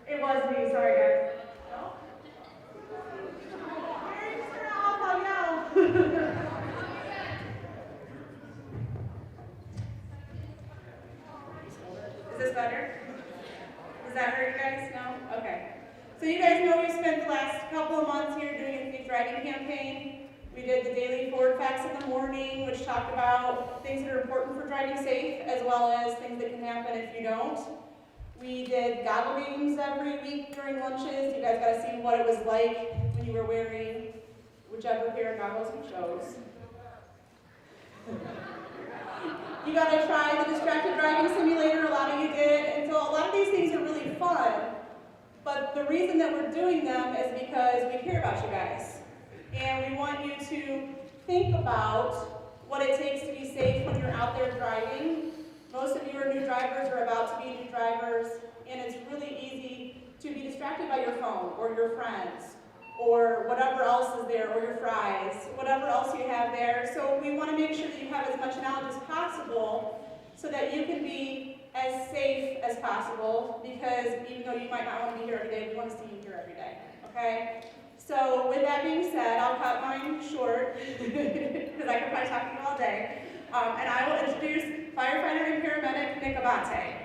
It was me, sorry guys. No? Mary, just turn it off, I'll yell. Is this better? Does that hurt you guys? No? Okay. So you guys know we spent the last couple of months here doing a safe driving campaign. We did the daily Ford facts in the morning, which talked about things that are important for driving safe, as well as things that can happen if you don't. We did goggle games every week during lunches. You guys got to see what it was like when you were wearing whichever pair of goggles you chose. You got to try the distracted driving simulator, a lot of you did, and so a lot of these things are really fun, but the reason that we're doing them is because we care about you guys, and we want you to think about what it takes to be safe when you're out there driving. Most of you are new drivers or about to be new drivers, and it's really easy to be distracted by your phone or your friends or whatever else is there, or your fries, whatever else you have there. So we want to make sure that you have as much knowledge as possible so that you can be as safe as possible, because even though you might not want to be here every day, we want to see you here every day, okay? So with that being said, I'll cut mine short because I could probably talk to you all day. And I will introduce firefighter and paramedic Nick Abate.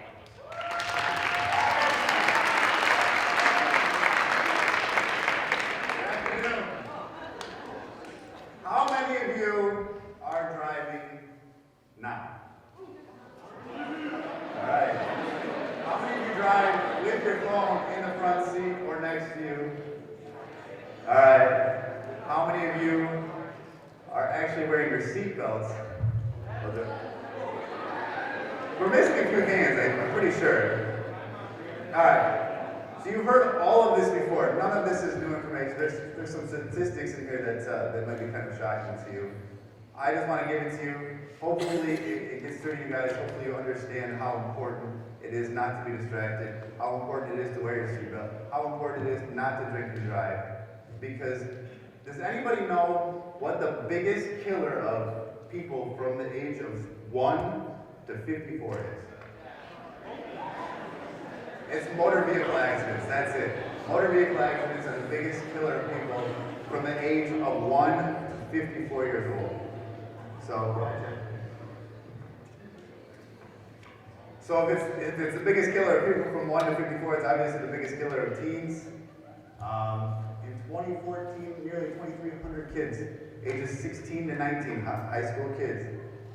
How many of you are driving now? All right. How many of you drive with your phone in the front seat or next to you? All right. How many of you are actually wearing your seatbelts? We're missing a few hands, I'm pretty sure. All right. So you've heard all of this before. None of this is new information. There's some statistics in here that might be kind of shocking to you. I just want to give it to you. Hopefully it gets through to you guys. Hopefully you understand how important it is not to be distracted, how important it is to wear your seatbelt, how important it is not to drink and drive. Because does anybody know what the biggest killer of people from the age of 1 to 54 is? It's motor vehicle accidents, that's it. Motor vehicle accidents are the biggest killer of people from the age of 1 to 54 years old. So if it's the biggest killer of people from 1 to 54, it's obviously the biggest killer of teens. In 2014, nearly 2,300 kids, ages 16 to 19, high school kids,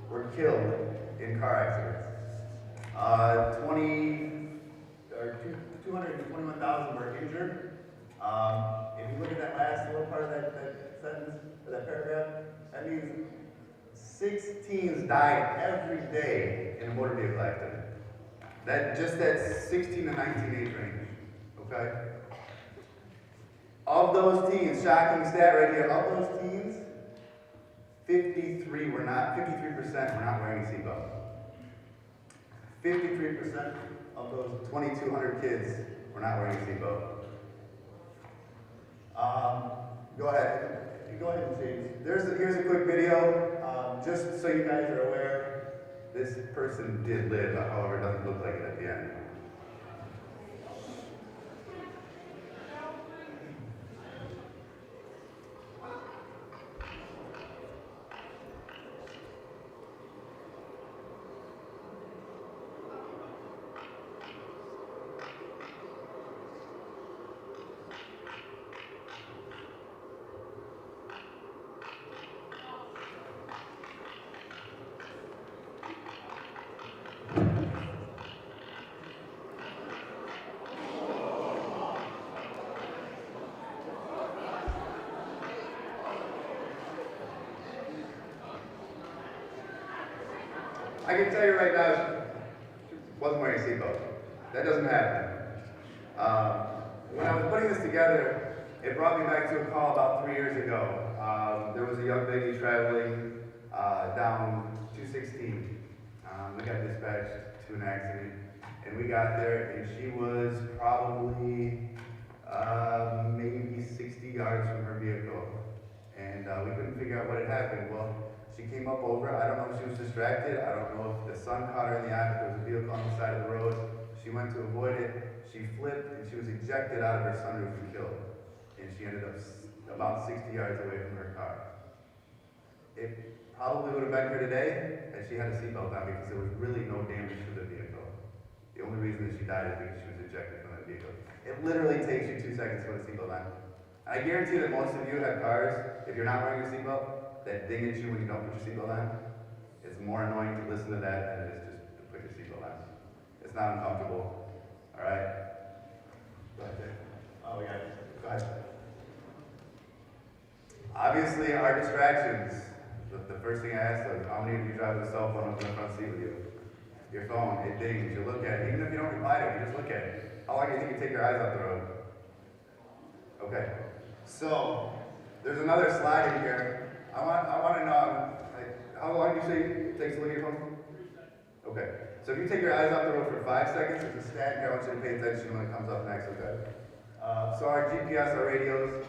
were killed in car accidents. 221,000 were injured. If you look at that last little part of that sentence, or that paragraph, that means 6 teens died every day in a motor vehicle accident. Just that 16 to 19 age range, okay? Of those teens, shocking stat right here, of those teens, 53% were not wearing a seatbelt. 53% of those 2,200 kids were not wearing a seatbelt. Go ahead and change. Here's a quick video, just so you guys are aware. This person did live, however, it doesn't look like it at the end. I can tell you right now, she wasn't wearing a seatbelt. That doesn't happen. When I was putting this together, it brought me back to a call about 3 years ago. There was a young lady traveling down 216. We got dispatched to an accident, and we got there, and she was probably maybe 60 yards from her vehicle, and we couldn't figure out what had happened. Well, she came up over. I don't know if she was distracted. I don't know if the sun caught her in the eye, but there was a vehicle on the side of the road. She went to avoid it, she flipped, and she was ejected out of her sunroof and killed. And she ended up about 60 yards away from her car. It probably would have been her today had she had a seatbelt on because there was really no damage to the vehicle. The only reason that she died is because she was ejected from that vehicle. It literally takes you 2 seconds to put a seatbelt on. I guarantee that most of you have cars, if you're not wearing your seatbelt, that ding at you when you don't put your seatbelt on. It's more annoying to listen to that than it is just to put your seatbelt on. It's not uncomfortable. Alright? Go ahead, Jay. Oh, we got it. Go ahead. Obviously, our distractions. The first thing I asked was, how many of you drive with a cell phone up in the front seat with you? Your phone, it dings, you look at it. Even if you don't reply to it, you just look at it. How long do you think you take your eyes off the road? Okay. So, there's another slide in here. I want to know, how long do you say it takes to look at your phone? Okay. So if you take your eyes off the road for 5 seconds, there's a stat here. I want you to pay attention when it comes up next, okay? So our GPS, our radios,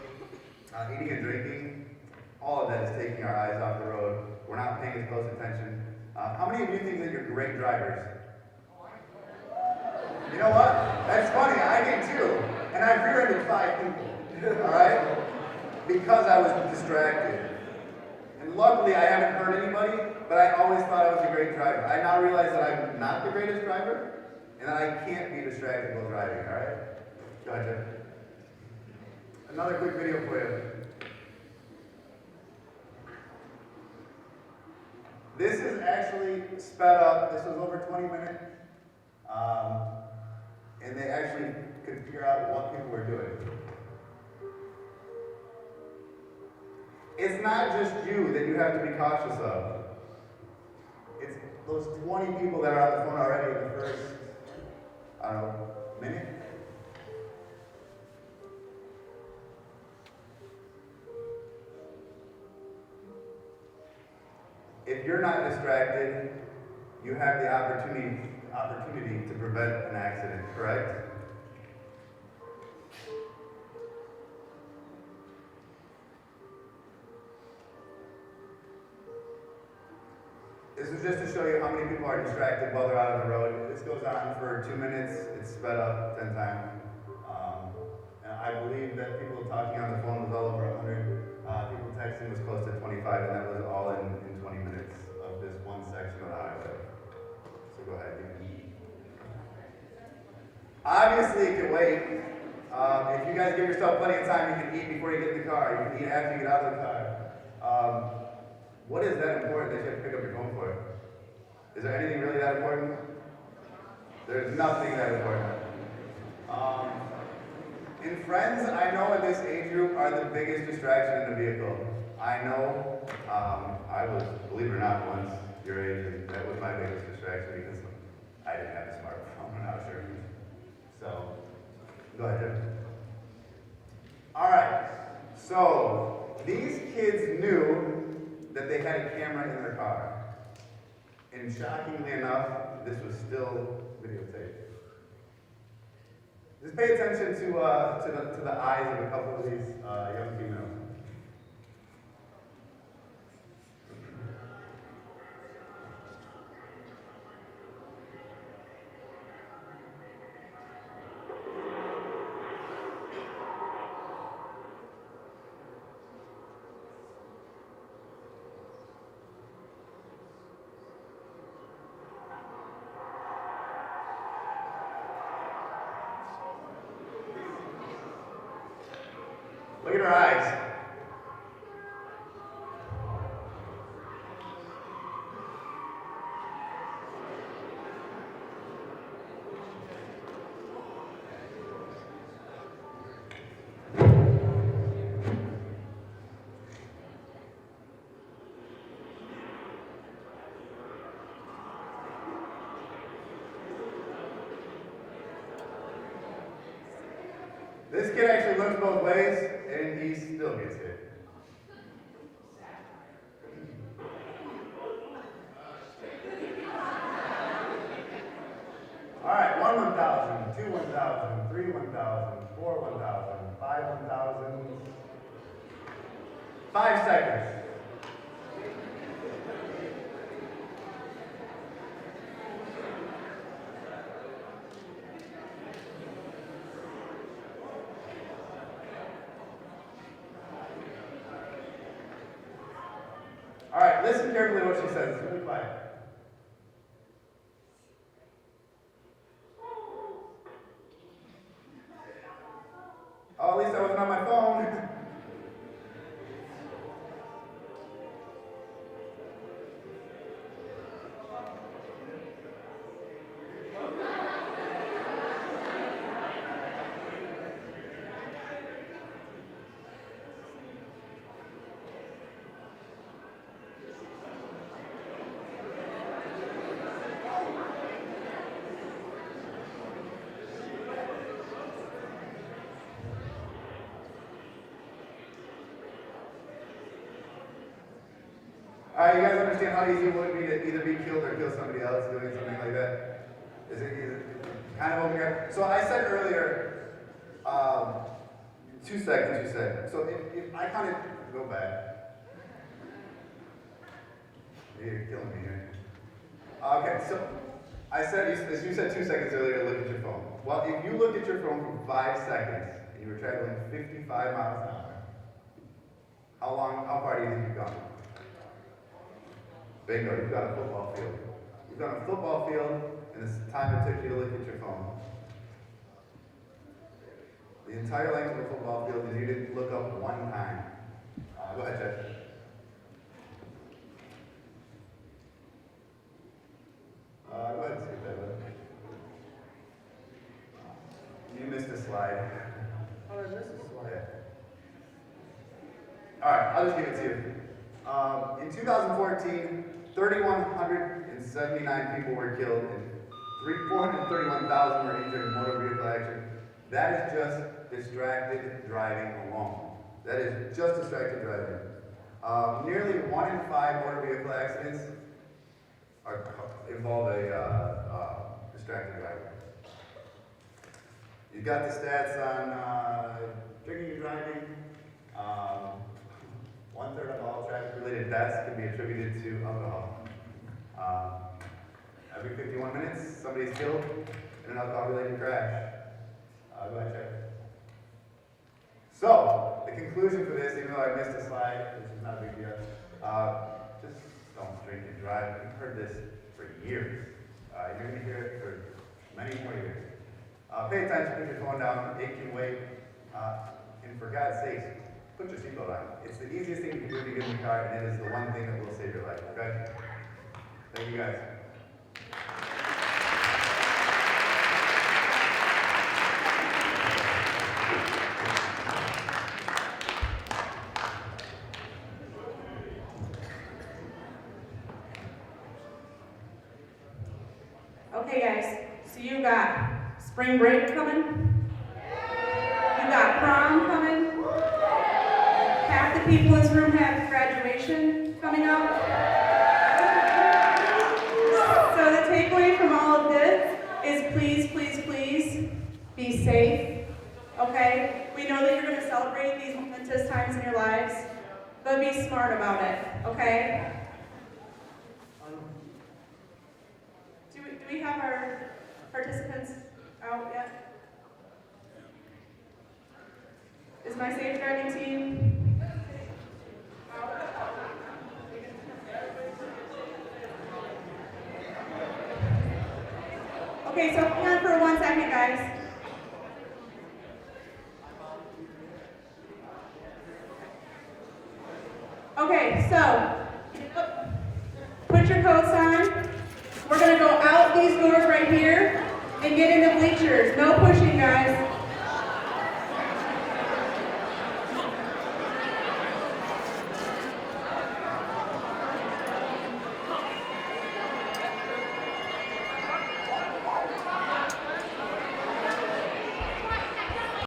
eating and drinking, all of that is taking our eyes off the road. We're not paying as close attention. How many of you think that you're great drivers? You know what? That's funny, I did too. And I've rear-ended 5 people, all right? Because I was distracted. And luckily I haven't hurt anybody, but I always thought I was a great driver. I now realize that I'm not the greatest driver, and that I can't be distracted while driving, all right? Go ahead, Jeff. Another quick video for you. This is actually sped up. This was over 20 minutes. And they actually could figure out what people were doing. It's not just you that you have to be cautious of. It's those 20 people that are on the phone already in the first, I don't know, minute. If you're not distracted, you have the opportunity to prevent an accident, correct? This is just to show you how many people are distracted while they're out on the road. This goes on for 2 minutes. It's sped up 10 times. And I believe that people talking on the phone was all over 100. People texting was close to 25, and that was all in 20 minutes of this one section of the highway. So go ahead. Obviously, it can wait. If you guys give yourself plenty of time, you can eat before you get in the car. You can eat after you get out of the car. What is that important that you have to pick up your phone for? Is there anything really that important? There's nothing that important. And friends, I know in this age group are the biggest distraction in the vehicle. I know, I was, believe it or not, once your age, and that was my biggest distraction because I didn't have a smartphone when I was your age. So, go ahead, Jim. All right, so these kids knew that they had a camera in their car. And shockingly enough, this was still videotaped. Just pay attention to the eyes of a couple of these young females. Look at her eyes. This kid actually looks both ways, and he still gets hit. All right, 1 1,000, 2 1,000, 3 1,000, 4 1,000, 5 1,000. 5 seconds. right, listen carefully to what she says. It's really quiet. Oh, at least I wasn't on my phone. Alright, you guys understand how easy it would be to either be killed or kill somebody else doing something like that? Is it kind of over here? So I said earlier, 2 seconds you said. So if I kind of go back. You're killing me here. Okay, so I said, you said 2 seconds earlier to look at your phone. Well, if you look at your phone for 5 seconds and you were traveling 55 miles an hour, how far do you think you've gone? Bingo, you've got a football field. You've got a football field, and it's the time it took you to look at your phone. The entire length of the football field, and you didn't look up one time. Go ahead, Jeff. Go ahead and skip that one. You missed a slide. Oh, I missed a slide. Yeah. Alright, I'll just give it to you. In 2014, 3,179 people were killed and 431,000 were injured in motor vehicle accident. That is just distracted driving alone. That is just distracted driving. Nearly 1 in 5 motor vehicle accidents involve a distracted driver. You got the stats on drinking and driving. 1/3 of all traffic-related deaths can be attributed to alcohol. Every 51 minutes, somebody's killed in an alcohol-related crash. Go ahead, check. So, the conclusion for this, even though I missed a slide, which is not a big deal, just don't drink and drive. We've heard this for years. You're going to hear it for many more years. Pay attention, put your phone down, it can wait, and for God's sake, put your seatbelt on. It's the easiest thing you can do to get in the car, and it is the one thing that will save your life, okay? Thank you guys. Okay guys, so you got spring break coming, you got prom coming, half the people in this room have graduation coming up. So the takeaway from all of this is please, please, please be safe, okay? We know that you're going to celebrate these momentous times in your lives, but be smart about it, okay? Do we have our participants out yet? Is my safe driving team out? Okay, so hang on for 1 second, guys. Okay, so put your coats on. We're going to go out these doors right here and get in the bleachers. No pushing, guys.